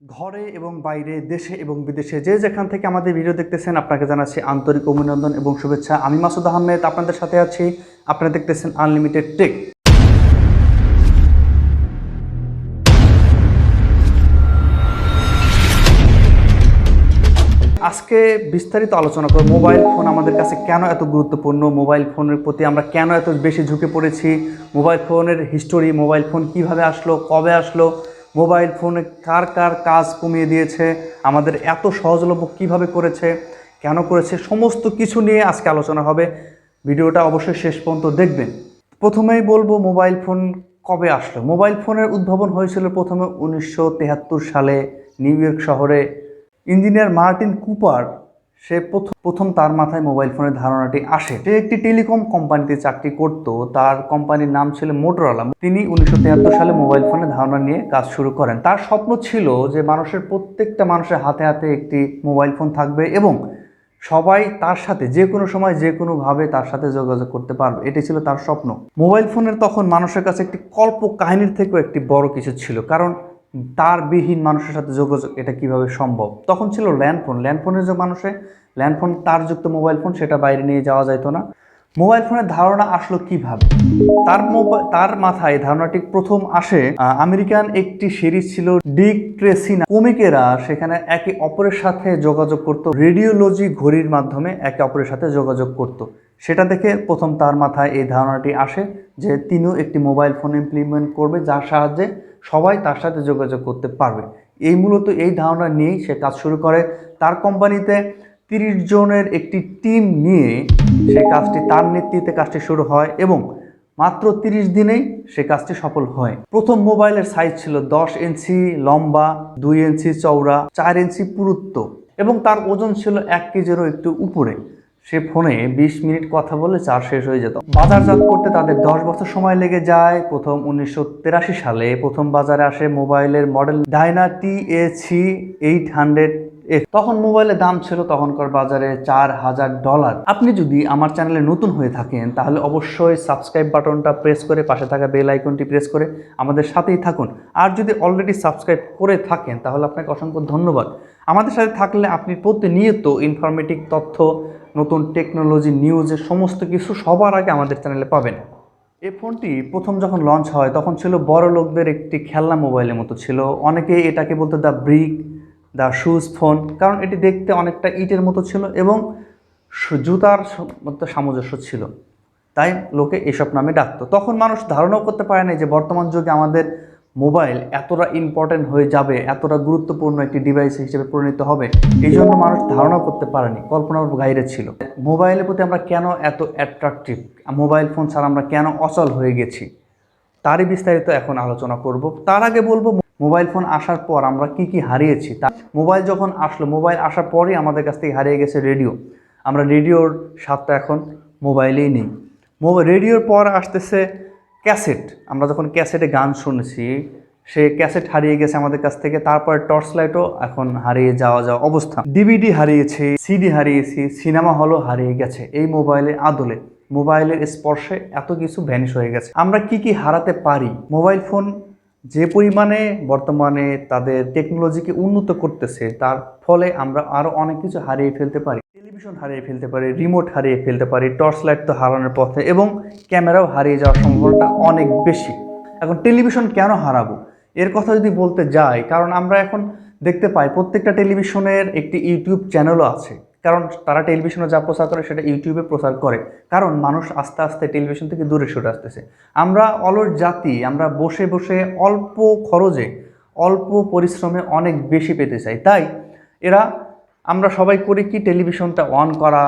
ঘরে এবং বাইরে, দেশে এবং বিদেশে যে যেখান থেকে আমাদের ভিডিও দেখতেছেন আপনাকে জানাচ্ছি আন্তরিক অভিনন্দন এবং শুভেচ্ছা। আমি মাসুদ আহমেদ আপনাদের সাথে আছি। আপনারা দেখতেছেন আনলিমিটেড টেক। আজকে বিস্তারিত আলোচনা করব মোবাইল ফোন আমাদের কাছে কেন এত গুরুত্বপূর্ণ, মোবাইল ফোনের প্রতি আমরা কেন এত বেশি ঝুঁকে পড়েছি, মোবাইল ফোনের হিস্টোরি, মোবাইল ফোন কিভাবে আসলো, কবে আসলো, মোবাইল ফোনে কার কার কাজ কমিয়ে দিয়েছে, আমাদের এত সহজলভ্য কিভাবে করেছে, কেন করেছে, সমস্ত কিছু নিয়ে আজকে আলোচনা হবে। ভিডিওটা অবশ্যই শেষ পর্যন্ত দেখবেন। প্রথমেই বলবো মোবাইল ফোন কবে আসলো। মোবাইল ফোনের উদ্ভাবন হয়েছিল প্রথমে 1973 সালে নিউ ইয়র্ক শহরে। ইঞ্জিনিয়ার মার্টিন কুপার সে প্রথম তার মাথায় মোবাইল ফোনের ধারণাটি আসে। সে একটি টেলিকম কোম্পানিতে চাকরি করত, তার কোম্পানির নাম ছিল মোটরোলা। তিনি 1973 সালে মোবাইল ফোনের ধারণা নিয়ে কাজ শুরু করেন। তার স্বপ্ন ছিল যে প্রত্যেকটা মানুষের হাতে হাতে একটি মোবাইল ফোন থাকবে এবং সবাই তার সাথে যে কোনো সময় যে কোনোভাবে তার সাথে যোগাযোগ করতে পারবে। এটি ছিল তার স্বপ্ন। মোবাইল ফোনের তখন মানুষের কাছে একটি কল্প কাহিনীর থেকেও একটি বড় কিছু ছিল, কারণ তার বিহীন মানুষের সাথে যোগাযোগ এটা কিভাবে সম্ভব। তখন ছিল ল্যান্ডফোন। ল্যান্ডফোনের যে ল্যান্ডফোন তারযুক্ত মোবাইল ফোন, সেটা বাইরে নিয়ে যাওয়া যাইতো না। মোবাইল ফোনের ধারণা আসলো কিভাবে? তার মাথায় ধারণাটি প্রথম আসে আমেরিকান একটি সিরিজ ছিল ডিক ট্রেসি। কমিকেরা সেখানে একে অপরের সাথে যোগাযোগ করত, রেডিওলজি ঘড়ির মাধ্যমে একে অপরের সাথে যোগাযোগ করত। সেটা দেখে প্রথম তার মাথায় এই ধারণাটি আসে যে তিনিও একটি মোবাইল ফোন ইমপ্লিমেন্ট করবে যার সাহায্যে সবাই তার সাথে যোগাযোগ করতে পারবে। মূলত এই ধারণা নিয়েই সে কাজ শুরু করে। তার কোম্পানিতে 30 জনের একটি টিম নিয়ে তার নেতৃত্বে কাজটি শুরু হয় এবং মাত্র 30 দিনেই সে কাজটি সফল হয়। প্রথম মোবাইলের সাইজ ছিল 10 ইঞ্চি লম্বা, 2 ইঞ্চি চওড়া, 4 ইঞ্চি পুরুত্ব এবং তার ওজন ছিল 1 কেজিরও একটু উপরে। সে ফোনে 20 মিনিট কথা বলে চার্জ শেষ হয়ে যেত। বাজারজাত করতে তাদের 10 বছর সময় লেগে যায়। প্রথম 1983 সালে প্রথম বাজারে আসে মোবাইলের মডেল ডায়না TAC 800। তখন মোবাইলের দাম ছিল তখনকার বাজারে $4000। আপনি যদি আমার চ্যানেলে নতুন হয়ে থাকেন তাহলে অবশ্যই সাবস্ক্রাইব বাটনটা প্রেস করে পাশে থাকা বেল আইকনটি প্রেস করে আমাদের সাথেই থাকুন। আর যদি অলরেডি সাবস্ক্রাইব করে থাকেন তাহলে আপনাকে অসংখ্য ধন্যবাদ। আমাদের সাথে থাকলে আপনি প্রতিনিয়ত ইনফরমেটিভ তথ্য, নতুন টেকনোলজি, নিউজের সমস্ত কিছু সবার আগে আমাদের চ্যানেলে পাবেন। এই ফোনটি প্রথম যখন লঞ্চ হয় তখন ছিল বড় লোকদের একটি খেলনা মোবাইলের মতো ছিল। অনেকে এটাকে বলতো the brick, the shoes phone, কারণ এটি দেখতে অনেকটা ইটের মতো ছিল এবং জুতার মতো সামঞ্জস্য ছিল, তাই লোকে এসব নামে ডাকতো। তখন মানুষ ধারণাও করতে পারে না যে বর্তমান যুগে আমাদের মোবাইল এতটা ইম্পর্টেন্ট হয়ে যাবে, এতটা গুরুত্বপূর্ণ একটি ডিভাইস হিসেবে পরিণত হবে। এই জন্য মানুষ ধারণাও করতে পারেনি, কল্পনার বাইরে ছিল। মোবাইলের প্রতি আমরা কেন এত অ্যাট্রাকটিভ, মোবাইল ফোন ছাড়া আমরা কেন অচল হয়ে গেছি, তারই বিস্তারিত এখন আলোচনা করব। তার আগে বলবো মোবাইল ফোন আসার পর আমরা কি কি হারিয়েছি। মোবাইল যখন আসলো, মোবাইল আসার পরই আমাদের কাছ থেকে হারিয়ে গেছে রেডিও। আমরা রেডিওর স্বাদটা এখন মোবাইলেই নেই। রেডিওর পর আসতেছে ক্যাসেট। আমরা যখন ক্যাসেটে গান শুনেছি, সে ক্যাসেট হারিয়ে গেছে আমাদের কাছ থেকে। তারপর টর্চ লাইটও এখন হারিয়ে যাওয়া অবস্থা। ডিভিডি হারিয়েছে, সিডি হারিয়েছি, সিনেমা হলও হারিয়ে গেছে এই মোবাইলের আদলে। মোবাইলের স্পর্শে এত কিছু ভ্যানিশ হয়ে গেছে। আমরা কি কি হারাতে পারি? মোবাইল ফোন যে পরিমাণে বর্তমানে তাদের টেকনোলজিকে উন্নত করতেছে, তার ফলে আমরা আরও অনেক কিছু হারিয়ে ফেলতে পারি। টেলিভিশন হারিয়ে ফেলতে পারি, রিমোট হারিয়ে ফেলতে পারি, টর্চ লাইট তো হারানোর পথে এবং ক্যামেরাও হারিয়ে যাওয়ার সম্ভাবনাটা অনেক বেশি। এখন টেলিভিশন কেন হারাবো এর কথা যদি বলতে যাই, কারণ আমরা এখন দেখতে পাই প্রত্যেকটা টেলিভিশনের একটি ইউটিউব চ্যানেলও আছে, কারণ তারা টেলিভিশনে যা প্রচার করে সেটা ইউটিউবে প্রচার করে। কারণ মানুষ আস্তে আস্তে টেলিভিশন থেকে দূরে সরে আসতেছে। আমরা অলস জাতি, আমরা বসে বসে অল্প খরচে, অল্প পরিশ্রমে অনেক বেশি পেতে চাই। তাই আমরা সবাই করি কি, টেলিভিশনটা অন করা,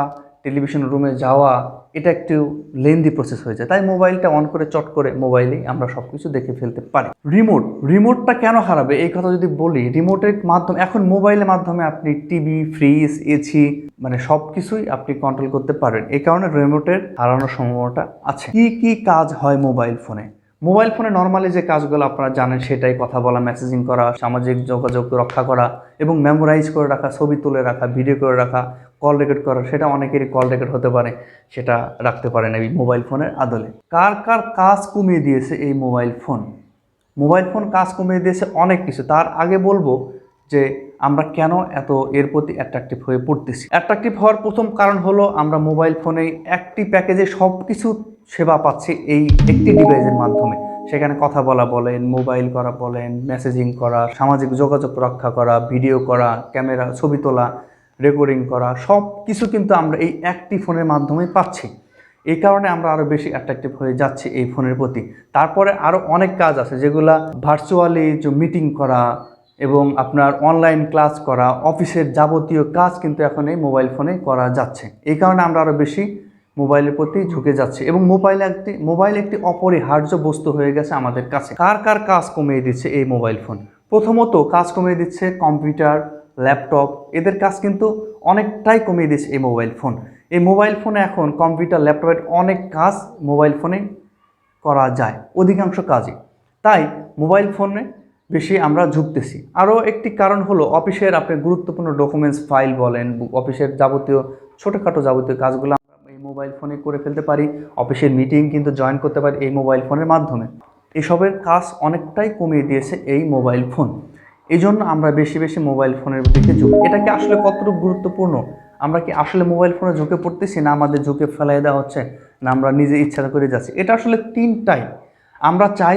টেলিভিশন রুমে যাওয়া, এটা একটু লেন্দি প্রসেস হয়ে যায়। তাই মোবাইলটা অন করে চট করে মোবাইলেই আমরা সব কিছু দেখে ফেলতে পারি। রিমোটটা কেন হারাবে এই কথা যদি বলি, রিমোটের মাধ্যমে এখন মোবাইলের মাধ্যমে আপনি টিভি, ফ্রিজ, এসি মানে সব কিছুই আপনি কন্ট্রোল করতে পারবেন। এই কারণে রিমোটের হারানোর সম্ভাবনাটা আছে। কি কি কাজ হয় মোবাইল ফোনে? মোবাইল ফোনে নর্মালি যে কাজগুলো আপনারা জানেন সেটাই, কথা বলা, মেসেজিং করা, সামাজিক যোগাযোগ রক্ষা করা এবং মেমোরাইজ করে রাখা, ছবি তুলে রাখা, ভিডিও করে রাখা, কল রেকর্ড করা। সেটা অনেকেরই কল রেকর্ড হতে পারে, সেটা রাখতে পারেন এই মোবাইল ফোনের আদলে। কার কার কাজ কমিয়ে দিয়েছে এই মোবাইল ফোন? মোবাইল ফোন কাজ কমিয়ে দিয়েছে অনেক কিছু। তার আগে বলবো যে আমরা কেন এত এর প্রতি অ্যাট্রাকটিভ হয়ে পড়তেছি। অ্যাট্রাকটিভ হওয়ার প্রথম কারণ হলো আমরা মোবাইল ফোনে একটি প্যাকেজে সব কিছু সেবা পাচ্ছি এই একটি ডিভাইসের মাধ্যমে। সেখানে কথা বলা বলেন, মোবাইল করা বলেন, মেসেজিং করা, সামাজিক যোগাযোগ রক্ষা করা, ভিডিও করা, ক্যামেরা ছবি তোলা, রেকর্ডিং করা, সব কিছু কিন্তু আমরা এই একটি ফোনের মাধ্যমে পাচ্ছি। এই কারণে আমরা আরও বেশি অ্যাট্রাকটিভ হয়ে যাচ্ছি এই ফোনের প্রতি। তারপরে আরও অনেক কাজ আছে যেগুলা ভার্চুয়ালি যে মিটিং করা এবং আপনার অনলাইন ক্লাস করা, অফিসের যাবতীয় কাজ কিন্তু এখন এই মোবাইল ফোনে করা যাচ্ছে। এই কারণে আমরা আরও বেশি মোবাইলের প্রতি ঝুঁকে যাচ্ছে এবং মোবাইল একটি অপরিহার্য বস্তু হয়ে গেছে আমাদের কাছে। কার কার কাজ কমিয়ে দিচ্ছে এই মোবাইল ফোন? প্রথমত কাজ কমিয়ে দিচ্ছে কম্পিউটার, ল্যাপটপ, এদের কাজ কিন্তু অনেকটাই কমিয়ে দিচ্ছে এই মোবাইল ফোন। এই মোবাইল ফোনে এখন কম্পিউটার, ল্যাপটপের অনেক কাজ মোবাইল ফোনে করা যায়, অধিকাংশ কাজই। তাই মোবাইল ফোনে বেশি আমরা ঝুঁকতেছি। আরও একটি কারণ হলো অফিসের আপনার গুরুত্বপূর্ণ ডকুমেন্টস ফাইল বলেন, অফিসের যাবতীয় ছোটোখাটো যাবতীয় কাজগুলো আমরা এই মোবাইল ফোনে করে ফেলতে পারি। অফিসের মিটিং কিন্তু জয়েন করতে পারি এই মোবাইল ফোনের মাধ্যমে। এসবের কাজ অনেকটাই কমিয়ে দিয়েছে এই মোবাইল ফোন। এই জন্য আমরা বেশি বেশি মোবাইল ফোনের দিকে ঝুঁকি। এটা কি আসলে কতটুকু গুরুত্বপূর্ণ? আমরা কি আসলে মোবাইল ফোনে ঝুঁকে পড়তেছি, না আমাদের ঝুঁকে ফেলাই দেওয়া হচ্ছে, না আমরা নিজে ইচ্ছা করে যাচ্ছি? এটা আসলে তিনটাই। আমরা চাই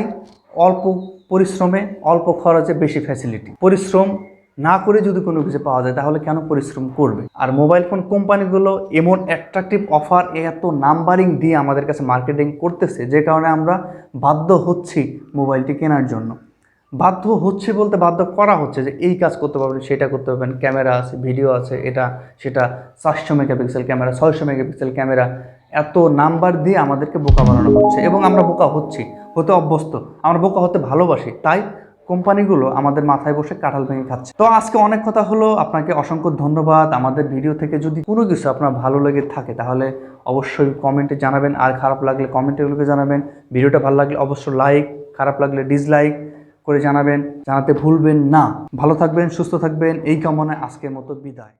অল্প পরিশ্রমে, অল্প খরচে বেশি ফ্যাসিলিটি। পরিশ্রম না করে যদি কোনো কিছু পাওয়া যায় তাহলে কেন পরিশ্রম করবে? আর মোবাইল ফোন কোম্পানিগুলো এমন অ্যাট্রাকটিভ অফার, এত নাম্বারিং দিয়ে আমাদের কাছে মার্কেটিং করতেছে, যে কারণে আমরা বাধ্য হচ্ছি মোবাইলটি কেনার জন্য। বাধ্য হচ্ছে বলতে বাধ্য করা হচ্ছে যে এই কাজ করতে পারবেন, সেটা করতে পারবেন, ক্যামেরা আছে, ভিডিও আছে, এটা সেটা, 400 মেগাপিক্সেল ক্যামেরা, 600 মেগাপিক্সেল ক্যামেরা, এত নাম্বার দিয়ে আমাদেরকে বোকা বানানো হচ্ছে এবং আমরা বোকা হচ্ছি, হতে অভ্যস্ত, আমরা বোকা হতে ভালোবাসি। তাই কোম্পানিগুলো আমাদের মাথায় বসে কাঁঠাল ভেঙে খাচ্ছে। তো আজকে অনেক কথা হলো, আপনাকে অসংখ্য ধন্যবাদ। আমাদের ভিডিও থেকে যদি কোনো কিছু আপনার ভালো লেগে থাকে তাহলে অবশ্যই কমেন্টে জানাবেন, আর খারাপ লাগলে কমেন্টগুলোকে জানাবেন। ভিডিওটা ভালো লাগলে অবশ্যই লাইক, খারাপ লাগলে ডিসলাইক করে জানাবেন, জানাতে ভুলবেন না। ভালো থাকবেন, সুস্থ থাকবেন, এই কামনায় আজকের মতো বিদায়।